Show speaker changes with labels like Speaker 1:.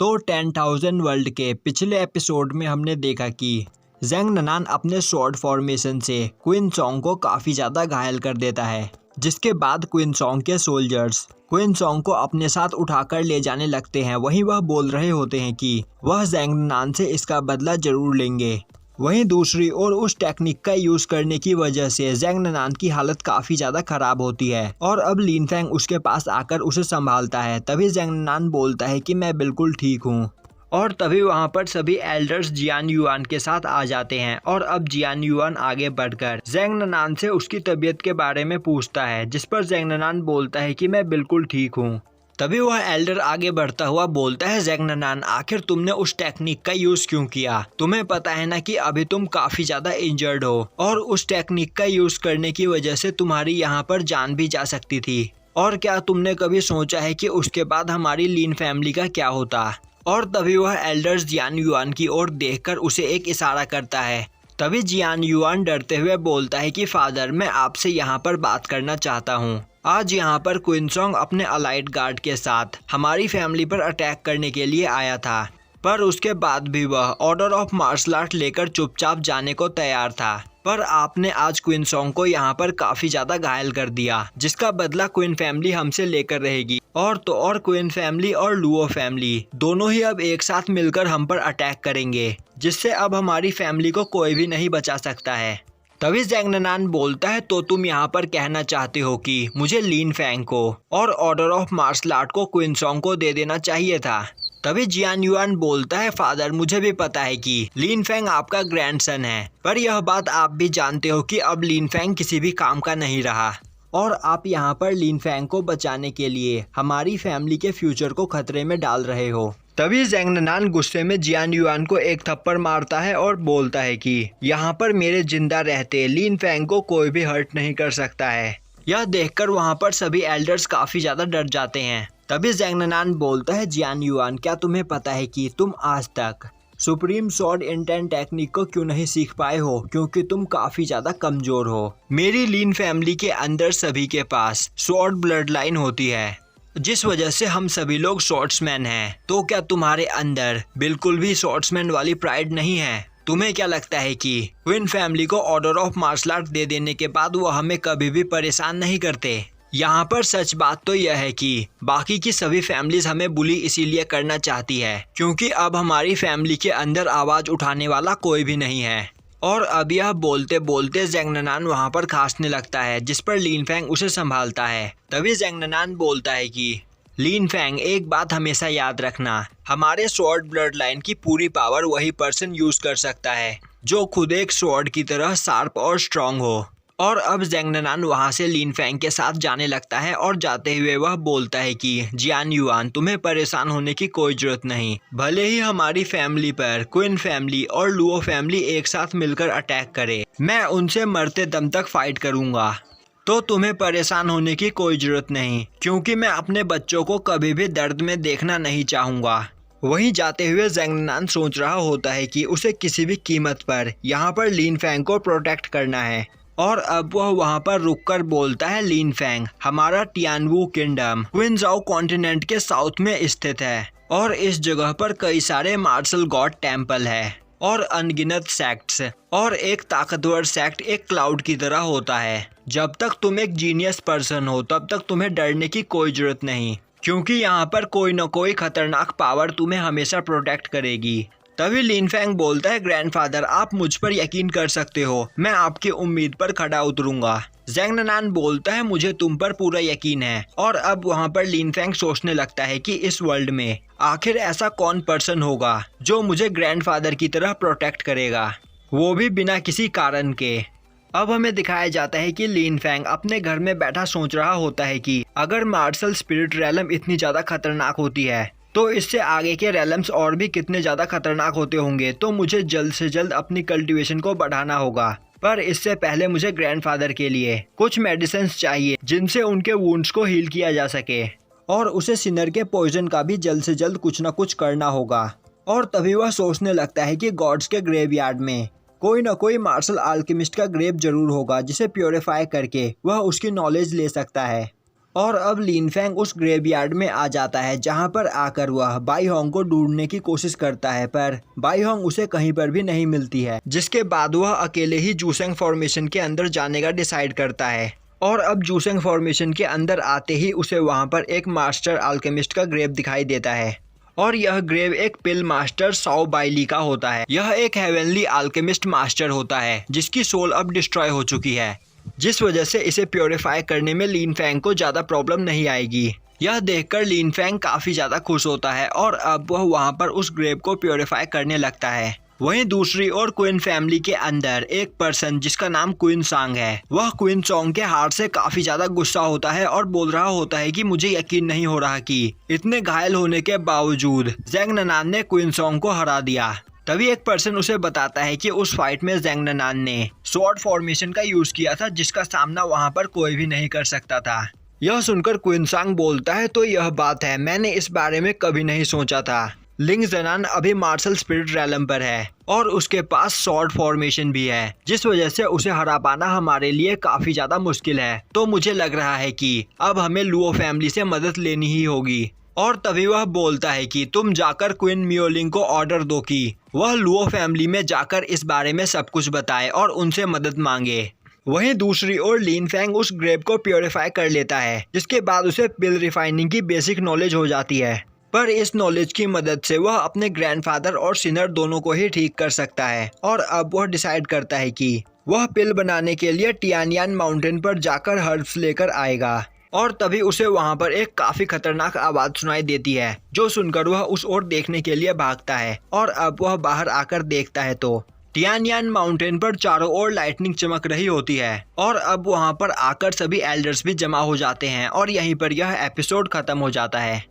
Speaker 1: तो 10,000 वर्ल्ड के पिछले एपिसोड में हमने देखा कि ज़ैंग ननान अपने स्वॉर्ड फॉर्मेशन से क्वीन सॉन्ग को काफ़ी ज़्यादा घायल कर देता है, जिसके बाद क्वीन सॉन्ग के सोल्जर्स क्वीन सॉन्ग को अपने साथ उठाकर ले जाने लगते हैं। वहीं वह बोल रहे होते हैं कि वह ज़ैंग ननान से इसका बदला जरूर लेंगे। वहीं दूसरी ओर उस टेक्निक का यूज़ करने की वजह से ज़ैंग ननान की हालत काफ़ी ज़्यादा ख़राब होती है और अब लिन फेंग उसके पास आकर उसे संभालता है। तभी ज़ैंग ननान बोलता है कि मैं बिल्कुल ठीक हूँ और तभी वहाँ पर सभी एल्डर्स जियान युआन के साथ आ जाते हैं और अब जियान युआन आगे बढ़कर ज़ैंग ननान से उसकी तबीयत के बारे में पूछता है, जिस पर ज़ैंग ननान बोलता है कि मैं बिल्कुल ठीक हूँ। तभी वह एल्डर आगे बढ़ता हुआ बोलता है, ज़ैंग ननान आखिर तुमने उस टेक्निक का यूज क्यों किया? तुम्हें पता है ना कि अभी तुम काफी ज्यादा इंजर्ड हो और उस टेक्निक का यूज करने की वजह से तुम्हारी यहाँ पर जान भी जा सकती थी। और क्या तुमने कभी सोचा है कि उसके बाद हमारी लीन फैमिली का क्या होता? और तभी वह एल्डर्स जियान युआन की ओर देखकर उसे एक इशारा करता है। तभी जियान युआन डरते हुए बोलता है कि फादर, मैं आपसे यहाँ पर बात करना चाहता हूँ। आज यहाँ पर क्वीन सॉन्ग अपने अलाइड गार्ड के साथ हमारी फैमिली पर अटैक करने के लिए आया था, पर उसके बाद भी वह ऑर्डर ऑफ मार्शल आर्ट लेकर चुपचाप जाने को तैयार था। पर आपने आज क्वीन सॉन्ग को यहाँ पर काफी ज्यादा घायल कर दिया, जिसका बदला क्वीन फैमिली हमसे लेकर रहेगी। और तो और क्वीन फैमिली और लुओ फैमिली दोनों ही अब एक साथ मिलकर हम पर अटैक करेंगे, जिससे अब हमारी फैमिली को कोई भी नहीं बचा सकता है। तभी ज़ैंग ननान बोलता है, तो तुम यहाँ पर कहना चाहते हो कि मुझे लिन फेंग को और ऑर्डर ऑफ मार्शल आर्ट को क्वीन सॉन्ग को दे देना चाहिए था। तभी जियान युआन बोलता है, फादर मुझे भी पता है कि लिन फेंग आपका ग्रैंडसन है, पर यह बात आप भी जानते हो कि अब लिन फेंग किसी भी काम का नहीं रहा और आप यहाँ पर लिन फेंग को बचाने के लिए हमारी फैमिली के फ्यूचर को खतरे में डाल रहे हो। तभी ज़ैंग ननान गुस्से में जियान युआन को एक थप्पड़ मारता है और बोलता है कि यहाँ पर मेरे जिंदा रहते लिन फेंग को कोई भी हर्ट नहीं कर सकता है। यह देखकर वहाँ पर सभी एल्डर्स काफी ज्यादा डर जाते हैं। तभी ज़ैंग ननान बोलता है, जियान युआन क्या तुम्हें पता है कि तुम आज तक सुप्रीम स्वॉर्ड इंटेंट टेक्निक को क्यों नहीं सीख पाए हो? क्योंकि तुम काफी ज्यादा कमजोर हो। मेरी लीन फैमिली के अंदर सभी के पास स्वॉर्ड ब्लड लाइन होती है, जिस वजह से हम सभी लोग स्वॉर्ड्समैन हैं। तो क्या तुम्हारे अंदर बिल्कुल भी स्वॉर्ड्समैन वाली प्राइड नहीं है? तुम्हें क्या लगता है कि क्वीन फैमिली को ऑर्डर ऑफ मार्शल आर्ट दे देने के बाद वो हमें कभी भी परेशान नहीं करते? यहाँ पर सच बात तो यह है कि बाकी की सभी फैमिलीज हमें बुली इसीलिए करना चाहती है क्योंकि अब हमारी फैमिली के अंदर आवाज उठाने वाला कोई भी नहीं है। और अब यह बोलते बोलते ज़ैंग ननान वहाँ पर खांसने लगता है, जिस पर लिन फेंग उसे संभालता है। तभी ज़ैंग ननान बोलता है कि लिन फेंग एक बात हमेशा याद रखना, हमारे स्वॉर्ड ब्लड लाइन की पूरी पावर वही पर्सन यूज कर सकता है जो खुद एक स्वॉर्ड की तरह शार्प और स्ट्रांग हो। और अब ज़ैंग ननान वहाँ से लिन फेंग के साथ जाने लगता है और जाते हुए वह बोलता है कि जियान युआन तुम्हें परेशान होने की कोई जरूरत नहीं। भले ही हमारी फैमिली पर क्वीन फैमिली और लुओ फैमिली एक साथ मिलकर अटैक करे, मैं उनसे मरते दम तक फाइट करूंगा। तो तुम्हें परेशान होने की कोई जरूरत नहीं, क्योंकि मैं अपने बच्चों को कभी भी दर्द में देखना नहीं चाहूँगा। वहीं जाते हुए ज़ैंग ननान सोच रहा होता है कि उसे किसी भी कीमत पर यहाँ पर लिन फेंग को प्रोटेक्ट करना है। और अब वह वहाँ पर रुककर बोलता है, लिन फेंग हमारा टियानवू किंगडम क्विनजाओ कॉन्टिनेंट के साउथ में स्थित है और इस जगह पर कई सारे मार्शल गॉड टेम्पल है और अनगिनत सेक्ट्स, और एक ताकतवर सेक्ट एक क्लाउड की तरह होता है। जब तक तुम एक जीनियस पर्सन हो तब तक तुम्हें डरने की कोई जरूरत नहीं, क्योंकि यहाँ पर कोई न कोई खतरनाक पावर तुम्हें हमेशा प्रोटेक्ट करेगी। तभी लिन फेंग बोलता है, ग्रैंडफादर आप मुझ पर यकीन कर सकते हो, मैं आपकी उम्मीद पर खड़ा उतरूंगा। ज़ैंग ननान बोलता है, मुझे तुम पर पूरा यकीन है। और अब वहाँ पर लिन फेंग सोचने लगता है कि इस वर्ल्ड में आखिर ऐसा कौन पर्सन होगा जो मुझे ग्रैंडफादर की तरह प्रोटेक्ट करेगा, वो भी बिना किसी कारण के। अब हमें दिखाया जाता है कि लिन फेंग अपने घर में बैठा सोच रहा होता है कि अगर मार्शल स्पिरिट रैलम इतनी ज्यादा खतरनाक होती है तो इससे आगे के रैलम्स और भी कितने ज्यादा खतरनाक होते होंगे। तो मुझे जल्द से जल्द अपनी कल्टीवेशन को बढ़ाना होगा, पर इससे पहले मुझे ग्रैंडफादर के लिए कुछ मेडिसिन्स चाहिए जिनसे उनके वुंड्स को हील किया जा सके, और उसे सिनर के पॉइजन का भी जल्द से जल्द कुछ न कुछ करना होगा। और तभी वह सोचने लगता है कि गॉड्स के ग्रेवयार्ड में कोई न कोई मार्शल आल्केमिस्ट का ग्रेव जरूर होगा जिसे प्योरीफाई करके वह उसकी नॉलेज ले सकता है। और अब लिन फेंग उस ग्रेवयार्ड में आ जाता है जहां पर आकर वह बाई होंग को ढूंढने की कोशिश करता है, पर बाई होंग उसे कहीं पर भी नहीं मिलती है। जिसके बाद वह अकेले ही जूसेंग फॉर्मेशन के अंदर जाने का डिसाइड करता है। और अब जूसेंग फॉर्मेशन के अंदर आते ही उसे वहां पर एक मास्टर अल्केमिस्ट का ग्रेव दिखाई देता है और यह ग्रेव एक पिल मास्टर साओ बाइली का होता है। यह एक हेवनली अल्केमिस्ट मास्टर होता है जिसकी सोल अब डिस्ट्रॉय हो चुकी है, जिस वजह से इसे प्योरीफाई करने में लिन फेंग को ज़्यादा प्रॉब्लम नहीं आएगी। यह देखकर लिन फेंग काफ़ी ज़्यादा खुश होता है और अब वह वहाँ पर उस ग्रेव को प्योरीफाई करने लगता है। वहीं दूसरी ओर क्वीन फैमिली के अंदर एक पर्सन जिसका नाम क्वीन सांग है, वह क्वीन चोंग के हार से काफ़ी ज़्यादा गुस्सा होता है और बोल रहा होता है कि मुझे यकीन नहीं हो रहा कि इतने घायल होने के बावजूद ज़ेंग ननान ने क्वीन चोंग को हरा दिया। तभी एक पर्सन उसे बताता है कि उस फाइट में ज़ेंग ननान ने स्वॉर्ड फॉर्मेशन का यूज किया था जिसका सामना वहां पर कोई भी नहीं कर सकता था। यह सुनकर क्वीन सांग बोलता है, तो यह बात है, मैंने इस बारे में कभी नहीं सोचा था। लिंग ज़नान अभी मार्शल स्पिरिट रैलम पर है और उसके पास स्वॉर्ड फॉर्मेशन भी है, जिस वजह से उसे हरा पाना हमारे लिए काफी ज्यादा मुश्किल है। तो मुझे लग रहा है कि अब हमें लुओ फैमिली से मदद लेनी ही होगी। और तभी वह बोलता है कि तुम जाकर क्वीन मियोलिंग को ऑर्डर दो कि वह लुओ फैमिली में जाकर इस बारे में सब कुछ बताए और उनसे मदद मांगे। वहीं दूसरी ओर लिन फेंग उस ग्रेव को प्योरीफाई कर लेता है, जिसके बाद उसे पिल रिफाइनिंग की बेसिक नॉलेज हो जाती है। पर इस नॉलेज की मदद से वह अपने ग्रैंडफादर और सिनर दोनों को ही ठीक कर सकता है। और अब वह डिसाइड करता है कि वह पिल बनाने के लिए टियानयान माउंटेन पर जाकर हर्ब्स लेकर आएगा। और तभी उसे वहां पर एक काफी खतरनाक आवाज सुनाई देती है, जो सुनकर वह उस ओर देखने के लिए भागता है। और अब वह बाहर आकर देखता है तो टियानयान माउंटेन पर चारों ओर लाइटनिंग चमक रही होती है। और अब वहां पर आकर सभी एल्डर्स भी जमा हो जाते हैं और यहीं पर यह एपिसोड खत्म हो जाता है।